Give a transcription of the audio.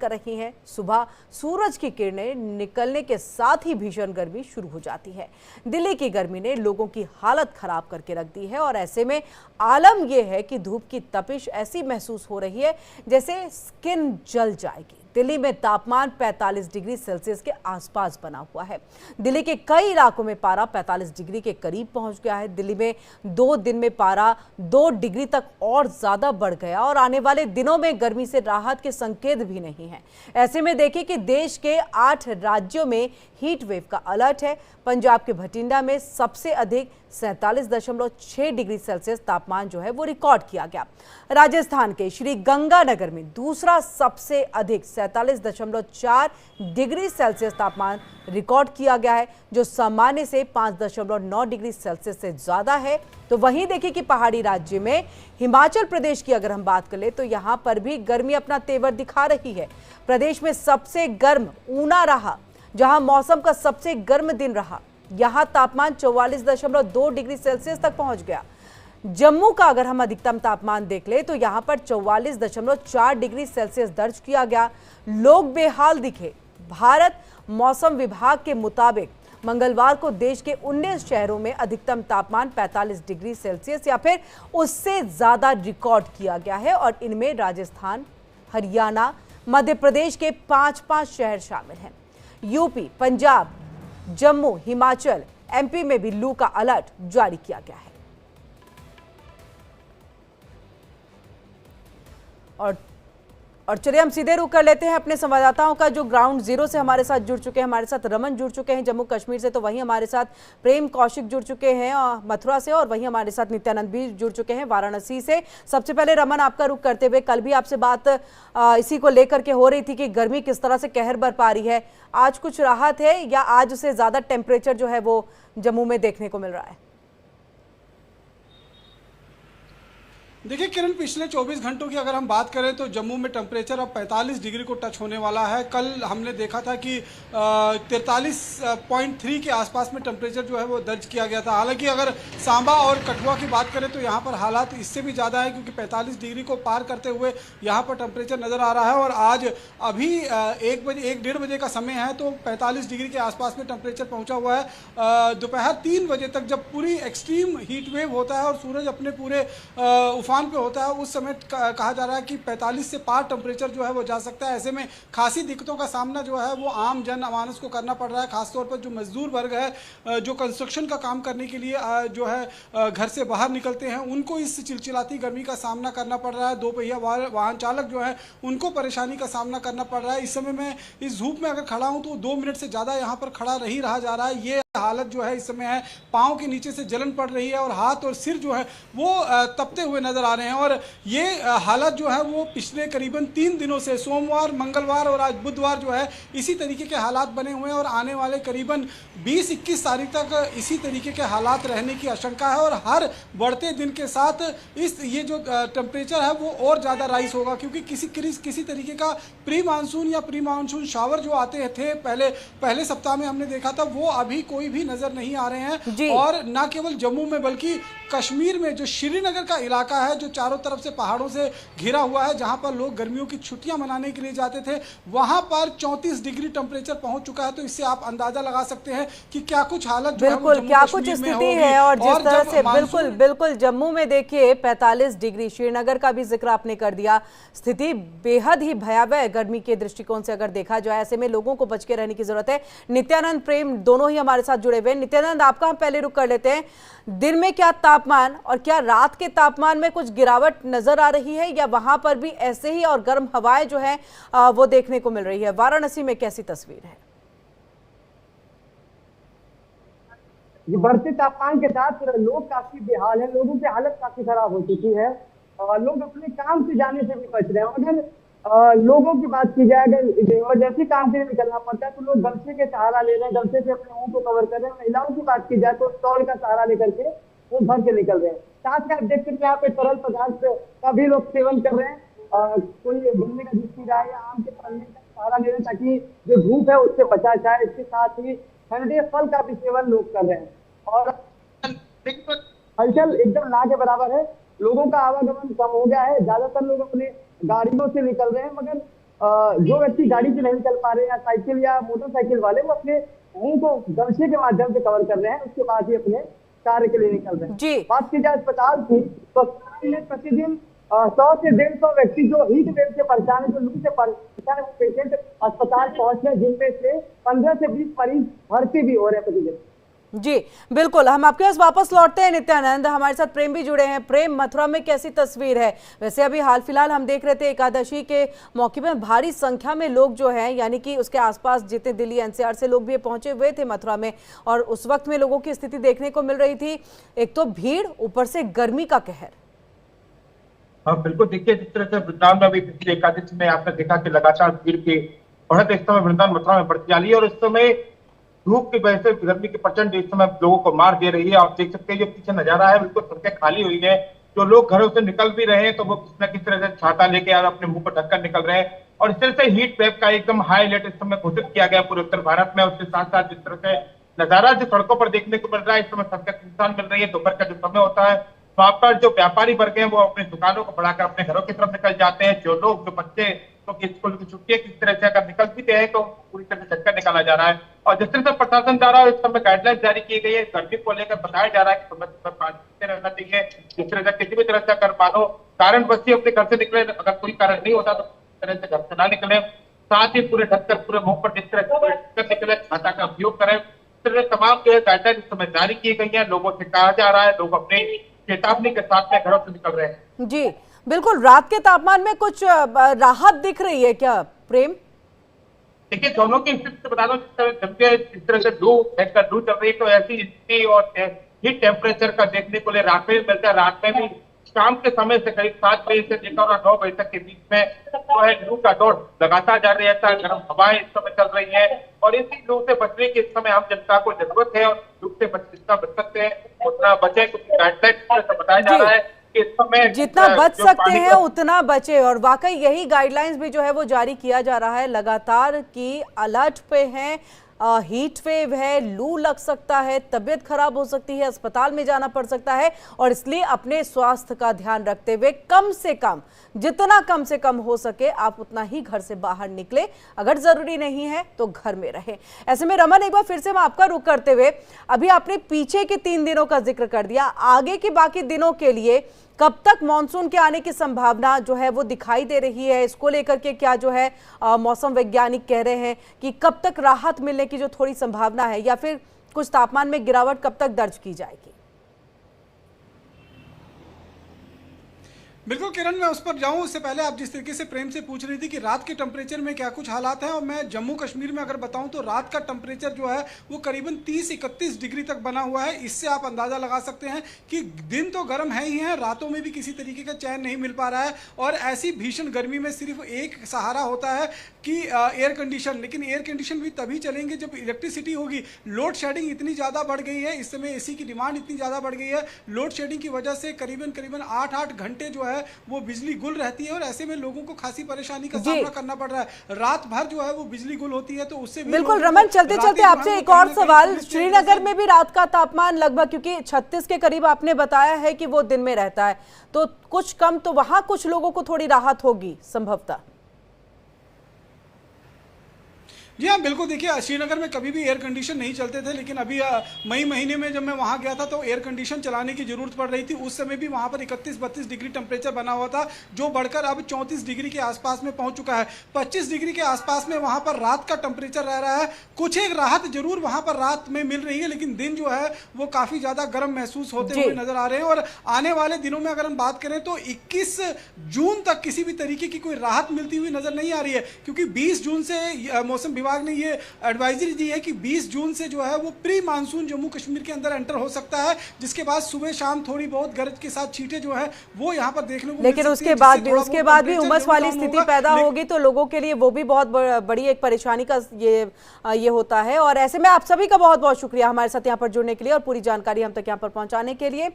कर रही हैं। सुबह सूरज की किरणें निकलने के साथ ही भीषण गर्मी शुरू हो जाती है। दिल्ली की गर्मी ने लोगों की हालत खराब करके रख दी है और ऐसे में आलम यह है कि धूप की तपिश ऐसी महसूस हो रही है जैसे स्किन जल जाएगी। दिल्ली में तापमान 45 डिग्री सेल्सियस के आसपास बना हुआ है। दिल्ली के कई इलाकों में पारा 45 डिग्री के करीब पहुंच गया है। दिल्ली में 2 दिन में पारा 2 डिग्री तक और ज्यादा बढ़ गया और आने वाले दिनों में गर्मी से राहत के संकेत भी नहीं है। ऐसे में देखिए कि देश के 8 राज्यों में हीट वेव का अलर्ट है। पंजाब के भटिंडा में सबसे अधिक 47.6 डिग्री सेल्सियस तापमान जो है वो रिकॉर्ड किया गया। राजस्थान के श्री गंगानगर में दूसरा सबसे अधिक 47.4 डिग्री सेल्सियस तापमान रिकॉर्ड किया गया है, जो सामान्य से 5.9 डिग्री सेल्सियस से ज्यादा है। तो वहीं देखिए कि पहाड़ी राज्य में हिमाचल प्रदेश की अगर हम बात कर ले तो यहां पर भी गर्मी अपना तेवर दिखा रही है। प्रदेश में सबसे गर्म ऊना रहा, जहां मौसम का सबसे गर्म दिन रहा। यहां तापमान 44.2 डिग्री सेल्सियस तक पहुंच गया। जम्मू का अगर हम अधिकतम तापमान देख ले तो यहां पर 44.4 डिग्री सेल्सियस दर्ज किया गया। लोग बेहाल दिखे। भारत मौसम विभाग के मुताबिक मंगलवार को देश के 19 शहरों में अधिकतम तापमान 45 डिग्री सेल्सियस या फिर उससे ज्यादा रिकॉर्ड किया गया है और इनमें राजस्थान, हरियाणा, मध्य प्रदेश के 5 शहर शामिल हैं। यूपी, पंजाब, जम्मू, हिमाचल, एमपी में भी लू का अलर्ट जारी किया गया है। और चलिए हम सीधे रुख कर लेते हैं अपने संवाददाताओं का, जो ग्राउंड जीरो से हमारे साथ जुड़ चुके हैं। हमारे साथ रमन जुड़ चुके हैं जम्मू कश्मीर से, तो वहीं हमारे साथ प्रेम कौशिक जुड़ चुके हैं मथुरा से, और वहीं हमारे साथ नित्यानंद भी जुड़ चुके हैं वाराणसी से। सबसे पहले रमन, आपका रुख करते हुए, कल भी आपसे बात इसी को लेकर के हो रही थी कि गर्मी किस तरह से कहर बरपा रही है। आज कुछ राहत है या आज से ज्यादा टेम्परेचर जो है वो जम्मू में देखने को मिल रहा है? देखिए किरण, पिछले 24 घंटों की अगर हम बात करें तो जम्मू में टेम्परेचर अब 45 डिग्री को टच होने वाला है। कल हमने देखा था कि 43.3 के आसपास में टेम्परेचर जो है वो दर्ज किया गया था। हालांकि अगर सांबा और कठुआ की बात करें तो यहाँ पर हालात इससे भी ज़्यादा है, क्योंकि 45 डिग्री को पार करते हुए यहाँ पर टेम्परेचर नज़र आ रहा है। और आज अभी 1 बजे का समय है तो 45 डिग्री के आसपास में टेम्परेचर पहुँचा हुआ है। दोपहर 3 बजे तक जब पूरी एक्सट्रीम हीट वेव होता है और सूरज अपने पूरे उफान पे होता है, उस समय कहा जा रहा है कि 45 से पार टेम्परेचर जो है वो जा सकता है। ऐसे में खासी दिक्कतों का सामना जो है वो आम जन मानस को करना पड़ रहा है। खासतौर पर जो मजदूर वर्ग है, जो कंस्ट्रक्शन का काम करने के लिए जो है घर से बाहर निकलते हैं, उनको इस चिलचिलाती गर्मी का सामना करना पड़ रहा है। 2 पहिया वाहन चालक जो है उनको परेशानी का सामना करना पड़ रहा है। इस समय मैं इस धूप में अगर खड़ा हूँ तो 2 मिनट से ज़्यादा यहाँ पर खड़ा नहीं रहा जा रहा है। ये हालत जो है इस समय है, पाँव के नीचे से जलन पड़ रही है और हाथ और सिर जो है वो तपते हुए नजर आ रहे हैं। और ये हालत जो है वो पिछले करीबन 3 दिनों से, सोमवार, मंगलवार और आज बुधवार जो है इसी तरीके के हालात बने हुए हैं और आने वाले करीबन 20-21 तारीख तक इसी तरीके के हालात रहने की आशंका है। और हर बढ़ते दिन के साथ ये जो टेम्परेचर है वो और ज़्यादा राइज होगा, क्योंकि किसी तरीके का प्री मानसून शावर जो आते थे पहले सप्ताह में हमने देखा था, वो अभी कोई भी नजर नहीं आ रहे हैं। और ना केवल जम्मू में बल्कि कश्मीर में जो श्रीनगर का इलाका है, जो चारों तरफ से पहाड़ों से घिरा हुआ है, जहां पर लोग गर्मियों की छुट्टियां मनाने के लिए जाते थे, वहां पर 34 डिग्री टेम्परेचर पहुंच चुका है। तो इससे आप अंदाजा लगा सकते हैं कि क्या कुछ हालत बिल्कुल क्या कुछ स्थिति है। और जिस तरह से बिल्कुल जम्मू में देखिए 45 डिग्री, श्रीनगर का भी जिक्र आपने कर दिया, स्थिति बेहद ही भयावह गर्मी के दृष्टिकोण से अगर देखा जाए। ऐसे में लोगों को बच के रहने की जरूरत है। नित्यानंद, प्रेम दोनों ही हमारे साथ जुड़े हुए हैं। नित्यानंद, आपका हम पहले रुक कर लेते हैं। दिन में क्या तापमान और क्या रात के तापमान में कुछ गिरावट नजर आ रही है या वहां पर भी ऐसे ही और गर्म हवाएं जो है वो देखने को मिल रही है? वाराणसी में कैसी तस्वीर है? ये बढ़ते तापमान के साथ लोग काफी बेहाल है, लोगों की हालत काफी खराब हो चुकी है और लोग अपने काम से जाने से भी बच रहे हैं। अगर लोगों की बात की जाए, अगर इमरजेंसी काम के लिए निकलना पड़ता है तो लोग गमछे के सहारा ले रहे हैं, गमछे से अपने मुंह को कवर कर रहे हैं। महिलाओं की बात की जाए तो स्टॉल का सहारा लेकर के वो भर के निकल रहे हैं। साथ ही आप देख सकते हैं यहाँ पे तरल पदार्थ का भी लोग सेवन कर रहे हैं। कोई गन्ने का जूस पी रहा है या आम के पन्ने का सहारा ले रहे हैं ताकि जो धूप है उससे बचा जाए। इसके साथ ही ठंडे फल का भी सेवन लोग कर रहे हैं और हलचल एकदम ना के बराबर है। लोगों का आवागमन कम हो गया है, ज्यादातर लोग अपने गाड़ियों से निकल रहे हैं, मगर जो व्यक्ति गाड़ी से नहीं निकल पा रहे हैं या साइकिल या मोटरसाइकिल वाले, वो अपने मुंह को गमछे के माध्यम से कवर कर रहे हैं, उसके बाद ही अपने कार्य के लिए निकल रहे हैं। जी बात की जाए अस्पताल की, तो अस्पताल में प्रतिदिन 100 से 150 व्यक्ति जो हीट वेव से परेशान है, जो लू से परेशान है, वो पेशेंट अस्पताल पहुंच रहे हैं, जिनमें से 15 से 20 मरीज भर्ती भी हो रहे हैं प्रतिदिन। जी बिल्कुल, हम आपके पास वापस लौटते हैं नित्यानंद। हमारे साथ प्रेम भी जुड़े हैं। प्रेम, मथुरा में कैसी तस्वीर है? वैसे अभी हाल फिलहाल हम देख रहे थे एकादशी के मौके पर भारी संख्या में लोग जो हैं, यानी कि उसके आसपास जितने दिल्ली एनसीआर से लोग भी पहुंचे हुए थे मथुरा में, और उस वक्त में लोगों की स्थिति देखने को मिल रही थी, एक तो भीड़, ऊपर से गर्मी का कहर। हाँ बिल्कुल, देखिए जिस तरह से वृंदावन में अभी पिछले एकादशी में आपने देखा कि लगातार भीड़ की बढ़त इस समय वृंदावन मथुरा में बढ़ती जा रही है, और इस समय धूप की वजह से गर्मी की प्रचंड इस समय लोगों को मार दे रही है। आप देख सकते हैं जो पीछे नजारा है, बिल्कुल सड़कें खाली हुई है। जो लोग घरों से निकल भी रहे हैं तो वो किसी न किसी तरह से छाता लेके और अपने मुंह पर ढककर निकल रहे हैं, और इस तरह से हीट वेव का एकदम हाई अलर्ट इस समय घोषित किया गया पूरे उत्तर भारत में। उसके साथ साथ जिस तरह से नजारा जो सड़कों पर देखने को मिल रहा है, इस समय सड़कें सुनसान मिल रही है। दोपहर का जो समय होता है वहां पर जो व्यापारी वर्ग हैं वो अपनी दुकानों को बढ़ाकर अपने घरों की तरफ निकल जाते हैं। जो लोग, जो बच्चे तो स्कूल की छुट्टियां किस तरह से अगर निकल भी हैं तो पूरी तरह से चक्कर निकाला जा रहा है। और जिस तरह से प्रशासन द्वारा इस समय गाइडलाइन जारी की गई है, गर्मी को लेकर बताया जा रहा है कि समय समय पानी रहना चाहिए। जिस तरह से किसी भी तरह से अगर मानो कारण बच्चे अपने घर से निकले, अगर कोई कारण नहीं होता तो इस तरह से घर से ना निकले, साथ ही पूरे ढककर पूरे मुंह पर जिस तरह से निकले, छाता का उपयोग करें। इस तरह तमाम जो है गाइडलाइन इस समय जारी की गई है। लोगों से कहा जा रहा है, लोग अपने चेतावनी के साथ में घरों से निकल रहे हैं। जी बिल्कुल, रात के तापमान में कुछ राहत दिख रही है क्या प्रेम? देखिए दोनों की स्थिति से बता दो, जिस तरह से लू चल रही है तो ऐसी स्थिति और हीट टेम्परेचर का देखने को लिए रात में भी मिलता है। रात में भी शाम के समय से करीब 7 बजे से लेकर और 9 बजे तक के बीच में जो है लू का दौर लगातार जारी रहता है। गर्म हवाएं इस समय चल रही है, और इसी लू से बचने की इस समय आम जनता को जरूरत है, और लू से जितना बच सकते हैं उतना बचे, क्योंकि गाइडलाइन से बताया जा रहा है कि इस समय जितना बच सकते हैं उतना बचे। और वाकई यही गाइडलाइंस भी जो है वो जारी किया जा रहा है, लगातार की अलर्ट पे हैं। हीट वेव है, लू लग सकता है, तबीयत खराब हो सकती है, अस्पताल में जाना पड़ सकता है, और इसलिए अपने स्वास्थ्य का ध्यान रखते हुए कम से कम, जितना कम से कम हो सके आप उतना ही घर से बाहर निकले। अगर जरूरी नहीं है तो घर में रहे। ऐसे में रमन, एक बार फिर से हम आपका रुख करते हुए, अभी आपने पीछे के 3 दिनों का जिक्र कर दिया, आगे के बाकी दिनों के लिए कब तक मॉनसून के आने की संभावना जो है वो दिखाई दे रही है? इसको लेकर के क्या जो है मौसम वैज्ञानिक कह रहे हैं कि कब तक राहत मिलने की जो थोड़ी संभावना है, या फिर कुछ तापमान में गिरावट कब तक दर्ज की जाएगी? बिल्कुल किरण, मैं उस पर जाऊं उससे पहले आप जिस तरीके से प्रेम से पूछ रही थी कि रात के टेम्परेचर में क्या कुछ हालात हैं, और मैं जम्मू कश्मीर में अगर बताऊं तो रात का टेम्परेचर जो है वो करीबन 30-31 डिग्री तक बना हुआ है। इससे आप अंदाज़ा लगा सकते हैं कि दिन तो गर्म है ही है, रातों में भी किसी तरीके का चैन नहीं मिल पा रहा है। और ऐसी भीषण गर्मी में सिर्फ एक सहारा होता है कि एयर कंडीशन, लेकिन एयर कंडीशन भी तभी चलेंगे जब इलेक्ट्रिसिटी होगी। लोड शेडिंग इतनी ज़्यादा बढ़ गई है, इस समय एसी की डिमांड इतनी ज़्यादा बढ़ गई है, लोड शेडिंग की वजह से करीबन 8-8 घंटे जो है वो बिजली गुल रहती है, और ऐसे में लोगों को खासी परेशानी का सामना करना पड़ रहा है। रात भर जो है वो बिजली गुल होती है, तो उससे भी बिल्कुल रमन, चलते चलते आपसे एक और सवाल, श्रीनगर में भी रात का तापमान लगभग, क्योंकि 36 के करीब आपने बताया है कि वो दिन में रहता है, तो कुछ कम, तो वहां कुछ लोगों को थोड़ी राहत होगी संभवतः। जी हाँ बिल्कुल, देखिए श्रीनगर में कभी भी एयर कंडीशन नहीं चलते थे, लेकिन अभी मई महीने में जब मैं वहाँ गया था तो एयर कंडीशन चलाने की जरूरत पड़ रही थी। उस समय भी वहाँ पर 31-32 डिग्री टेम्परेचर बना हुआ था, जो बढ़कर अब 34 डिग्री के आसपास में पहुँच चुका है। 25 डिग्री के आसपास में वहाँ पर रात का टेम्परेचर रह रहा है। कुछ एक राहत जरूर वहाँ पर रात में मिल रही है, लेकिन दिन जो है वो काफ़ी ज़्यादा गर्म महसूस होते हुए नजर आ रहे हैं। और आने वाले दिनों में अगर हम बात करें तो 21 जून तक किसी भी तरीके की कोई राहत मिलती हुई नजर नहीं आ रही है, क्योंकि 20 जून से मौसम विभाग ने ये एडवाइजरी दी है कि 20 जून से जो है वो प्री मानसून जम्मू कश्मीर के अंदर एंटर हो सकता है, जिसके बाद सुबह शाम थोड़ी बहुत गरज के साथ छींटे जो है वो यहाँ पर देखने को, लेकिन उसके बाद भी उमस वाली स्थिति पैदा होगी, तो लोगों के लिए वो भी बहुत बड़ी एक परेशानी का ये होता है। और ऐसे में आप सभी का बहुत बहुत शुक्रिया हमारे साथ यहाँ पर जुड़ने के लिए और पूरी जानकारी हम तक यहाँ पर पहुंचाने के लिए।